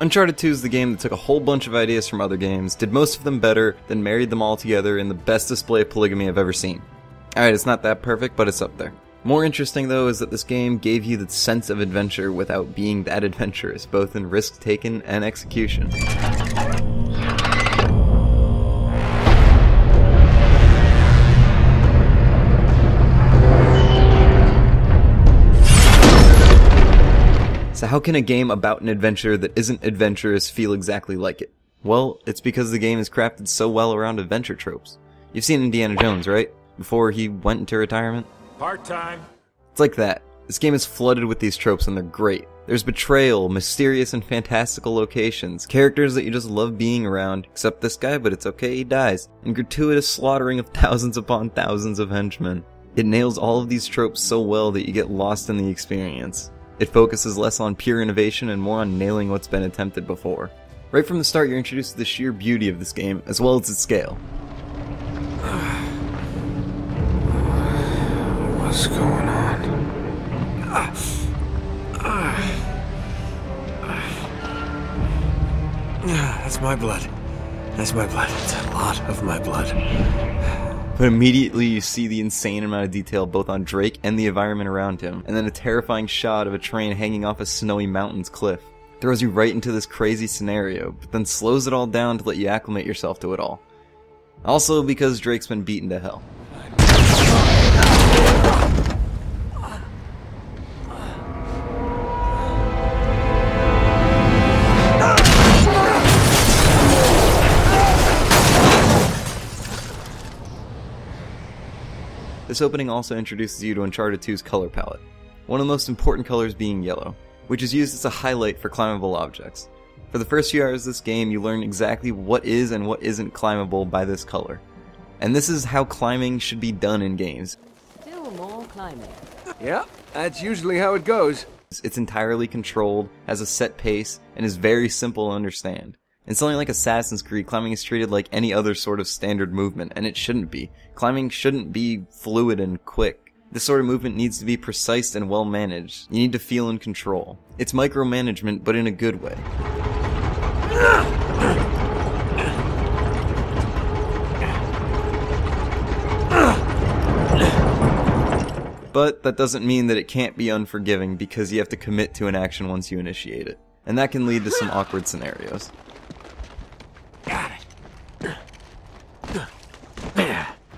Uncharted 2 is the game that took a whole bunch of ideas from other games, did most of them better, then married them all together in the best display of polygamy I've ever seen. Alright, it's not that perfect, but it's up there. More interesting though is that this game gave you the sense of adventure without being that adventurous, both in risk taken and execution. So how can a game about an adventure that isn't adventurous feel exactly like it? Well, it's because the game is crafted so well around adventure tropes. You've seen Indiana Jones, right? Before he went into retirement? Part-time. It's like that. This game is flooded with these tropes and they're great. There's betrayal, mysterious and fantastical locations, characters that you just love being around, except this guy, but it's okay, he dies, and gratuitous slaughtering of thousands upon thousands of henchmen. It nails all of these tropes so well that you get lost in the experience. It focuses less on pure innovation and more on nailing what's been attempted before. Right from the start, you're introduced to the sheer beauty of this game, as well as its scale. What's going on? That's my blood. That's my blood. It's a lot of my blood. But immediately you see the insane amount of detail both on Drake and the environment around him, and then a terrifying shot of a train hanging off a snowy mountain's cliff. Throws you right into this crazy scenario, but then slows it all down to let you acclimate yourself to it all. Also because Drake's been beaten to hell. This opening also introduces you to Uncharted 2's color palette, one of the most important colors being yellow, which is used as a highlight for climbable objects. For the first few hours of this game, you learn exactly what is and what isn't climbable by this color. And this is how climbing should be done in games. Still more climbing. Yeah, that's usually how it goes. It's entirely controlled, has a set pace, and is very simple to understand. In something like Assassin's Creed, climbing is treated like any other sort of standard movement, and it shouldn't be. Climbing shouldn't be fluid and quick. This sort of movement needs to be precise and well managed. You need to feel in control. It's micromanagement, but in a good way. But that doesn't mean that it can't be unforgiving because you have to commit to an action once you initiate it. And that can lead to some awkward scenarios.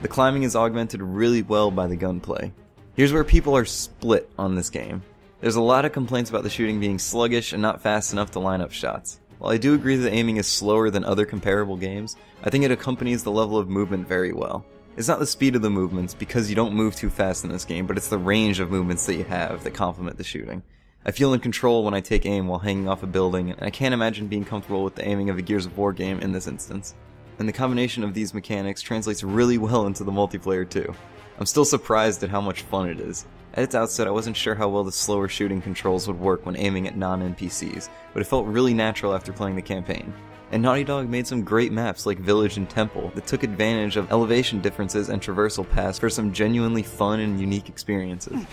The climbing is augmented really well by the gunplay. Here's where people are split on this game. There's a lot of complaints about the shooting being sluggish and not fast enough to line up shots. While I do agree that aiming is slower than other comparable games, I think it accompanies the level of movement very well. It's not the speed of the movements, because you don't move too fast in this game, but it's the range of movements that you have that complement the shooting. I feel in control when I take aim while hanging off a building, and I can't imagine being comfortable with the aiming of a Gears of War game in this instance. And the combination of these mechanics translates really well into the multiplayer too. I'm still surprised at how much fun it is. At its outset, I wasn't sure how well the slower shooting controls would work when aiming at non-NPCs, but it felt really natural after playing the campaign. And Naughty Dog made some great maps like Village and Temple that took advantage of elevation differences and traversal paths for some genuinely fun and unique experiences.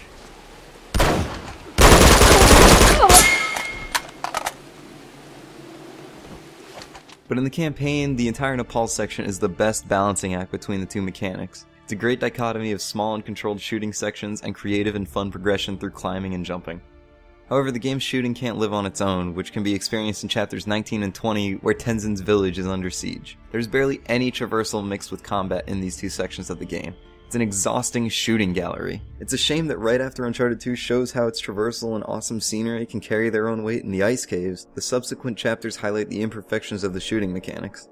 But in the campaign, the entire Nepal section is the best balancing act between the two mechanics. It's a great dichotomy of small and controlled shooting sections and creative and fun progression through climbing and jumping. However, the game's shooting can't live on its own, which can be experienced in chapters 19 and 20 where Tenzin's village is under siege. There's barely any traversal mixed with combat in these two sections of the game. It's an exhausting shooting gallery. It's a shame that right after Uncharted 2 shows how its traversal and awesome scenery can carry their own weight in the ice caves, the subsequent chapters highlight the imperfections of the shooting mechanics.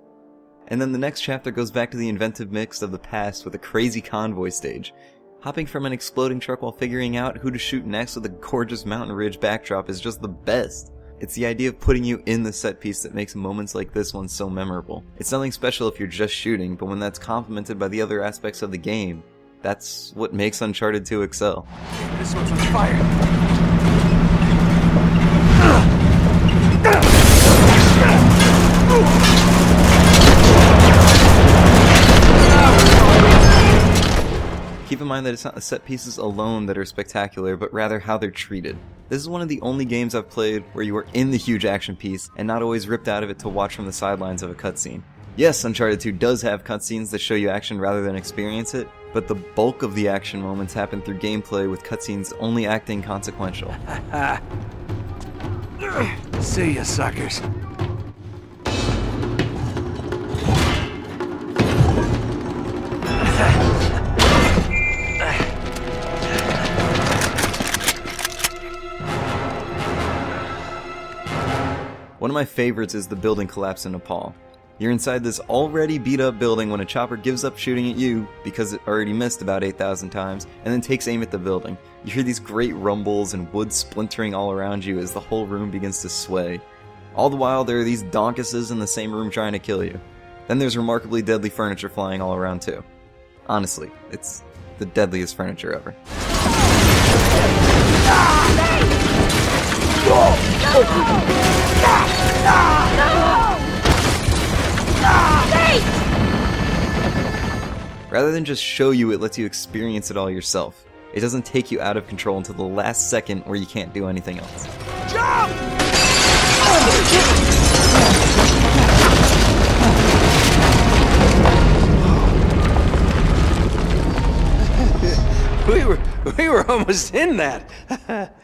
And then the next chapter goes back to the inventive mix of the past with a crazy convoy stage. Hopping from an exploding truck while figuring out who to shoot next with a gorgeous mountain ridge backdrop is just the best. It's the idea of putting you in the set piece that makes moments like this one so memorable. It's nothing special if you're just shooting, but when that's complemented by the other aspects of the game, that's what makes Uncharted 2 excel. This one's on fire. Keep in mind that it's not the set pieces alone that are spectacular, but rather how they're treated. This is one of the only games I've played where you are in the huge action piece and not always ripped out of it to watch from the sidelines of a cutscene. Yes, Uncharted 2 does have cutscenes that show you action rather than experience it, but the bulk of the action moments happen through gameplay with cutscenes only acting consequential. See ya, suckers. One of my favorites is the building collapse in Nepal. You're inside this already beat up building when a chopper gives up shooting at you because it already missed about 8,000 times and then takes aim at the building. You hear these great rumbles and wood splintering all around you as the whole room begins to sway. All the while there are these donkuses in the same room trying to kill you. Then there's remarkably deadly furniture flying all around too. Honestly, it's the deadliest furniture ever. Rather than just show you, it lets you experience it all yourself. It doesn't take you out of control until the last second where you can't do anything else. Jump! We were almost in that.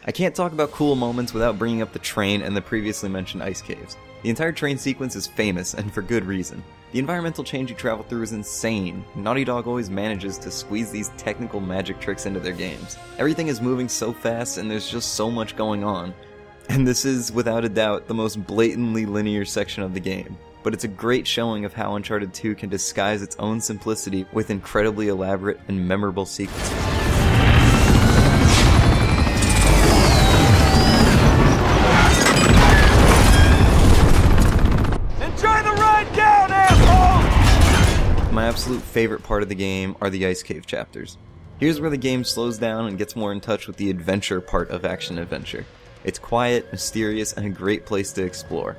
I can't talk about cool moments without bringing up the train and the previously mentioned ice caves. The entire train sequence is famous, and for good reason. The environmental change you travel through is insane. Naughty Dog always manages to squeeze these technical magic tricks into their games. Everything is moving so fast and there's just so much going on. And this is, without a doubt, the most blatantly linear section of the game. But it's a great showing of how Uncharted 2 can disguise its own simplicity with incredibly elaborate and memorable sequences. My absolute favorite part of the game are the ice cave chapters. Here's where the game slows down and gets more in touch with the adventure part of action-adventure. It's quiet, mysterious, and a great place to explore.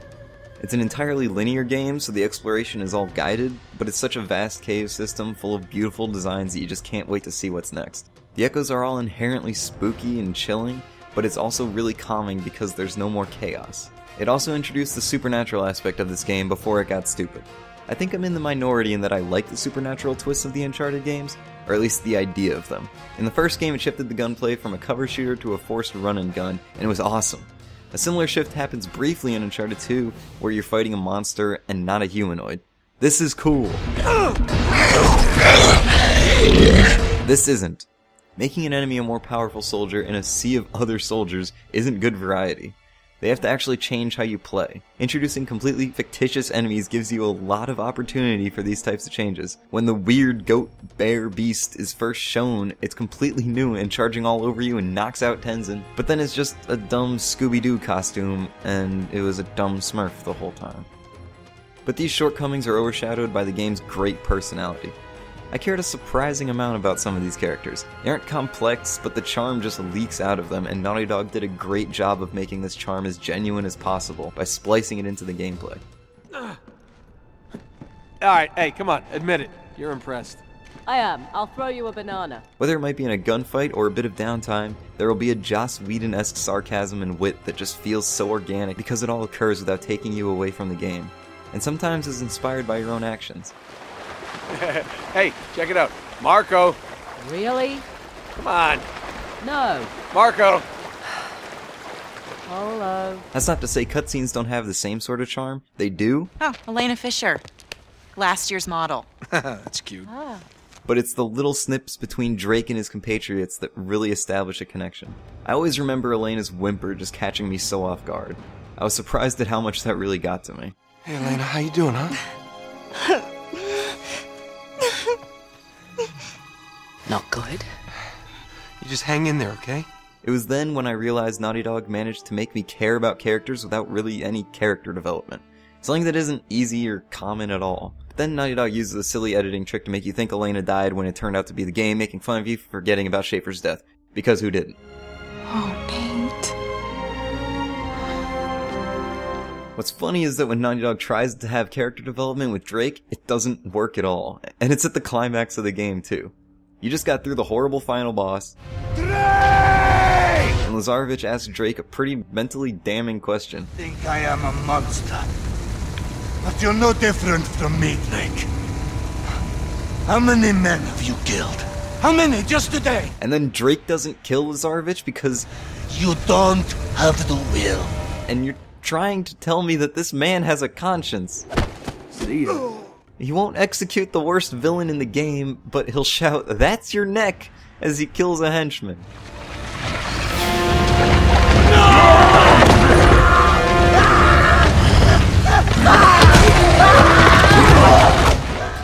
It's an entirely linear game, so the exploration is all guided, but it's such a vast cave system full of beautiful designs that you just can't wait to see what's next. The echoes are all inherently spooky and chilling, but it's also really calming because there's no more chaos. It also introduced the supernatural aspect of this game before it got stupid. I think I'm in the minority in that I like the supernatural twists of the Uncharted games, or at least the idea of them. In the first game it shifted the gunplay from a cover shooter to a forced run-and-gun, and it was awesome. A similar shift happens briefly in Uncharted 2, where you're fighting a monster and not a humanoid. This is cool. This isn't. Making an enemy a more powerful soldier in a sea of other soldiers isn't good variety. They have to actually change how you play. Introducing completely fictitious enemies gives you a lot of opportunity for these types of changes. When the weird goat bear beast is first shown, it's completely new and charging all over you and knocks out Tenzin, but then it's just a dumb Scooby-Doo costume, and it was a dumb Smurf the whole time. But these shortcomings are overshadowed by the game's great personality. I cared a surprising amount about some of these characters. They aren't complex, but the charm just leaks out of them, and Naughty Dog did a great job of making this charm as genuine as possible by splicing it into the gameplay. Alright, hey, come on, admit it. You're impressed. I am. I'll throw you a banana. Whether it might be in a gunfight or a bit of downtime, there will be a Joss Whedon-esque sarcasm and wit that just feels so organic because it all occurs without taking you away from the game, and sometimes is inspired by your own actions. Hey, check it out. Marco! Really? Come on! No. Marco! Hello. That's not to say cutscenes don't have the same sort of charm. They do. Oh, Elena Fisher. Last year's model. That's cute. Ah. But it's the little snips between Drake and his compatriots that really establish a connection. I always remember Elena's whimper just catching me so off guard. I was surprised at how much that really got to me. Hey, Elena, how you doing, huh? Not good. You just hang in there, okay? It was then when I realized Naughty Dog managed to make me care about characters without really any character development. Something that isn't easy or common at all. But then Naughty Dog uses a silly editing trick to make you think Elena died when it turned out to be the game, making fun of you for forgetting about Schaefer's death. Because who didn't? Oh, Nate. What's funny is that when Naughty Dog tries to have character development with Drake, it doesn't work at all. And it's at the climax of the game, too. You just got through the horrible final boss. And Lazarevich asks Drake a pretty mentally damning question. Think I am a monster. But you're no different from me, Drake. How many men have you killed? How many just today? And then Drake doesn't kill Lazarevich because You don't have the will. and you're trying to tell me that this man has a conscience. See ya. He won't execute the worst villain in the game, but he'll shout, "That's your neck," as he kills a henchman.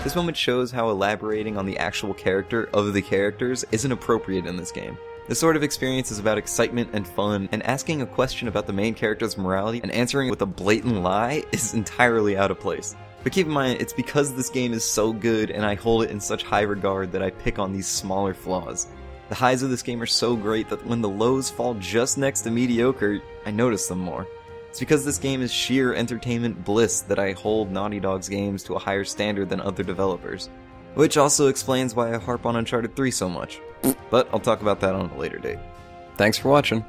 This moment shows how elaborating on the actual character of the characters isn't appropriate in this game. This sort of experience is about excitement and fun, and asking a question about the main character's morality and answering with a blatant lie is entirely out of place. But keep in mind, it's because this game is so good and I hold it in such high regard that I pick on these smaller flaws. The highs of this game are so great that when the lows fall just next to mediocre, I notice them more. It's because this game is sheer entertainment bliss that I hold Naughty Dog's games to a higher standard than other developers. Which also explains why I harp on Uncharted 3 so much. But I'll talk about that on a later date. Thanks for watching.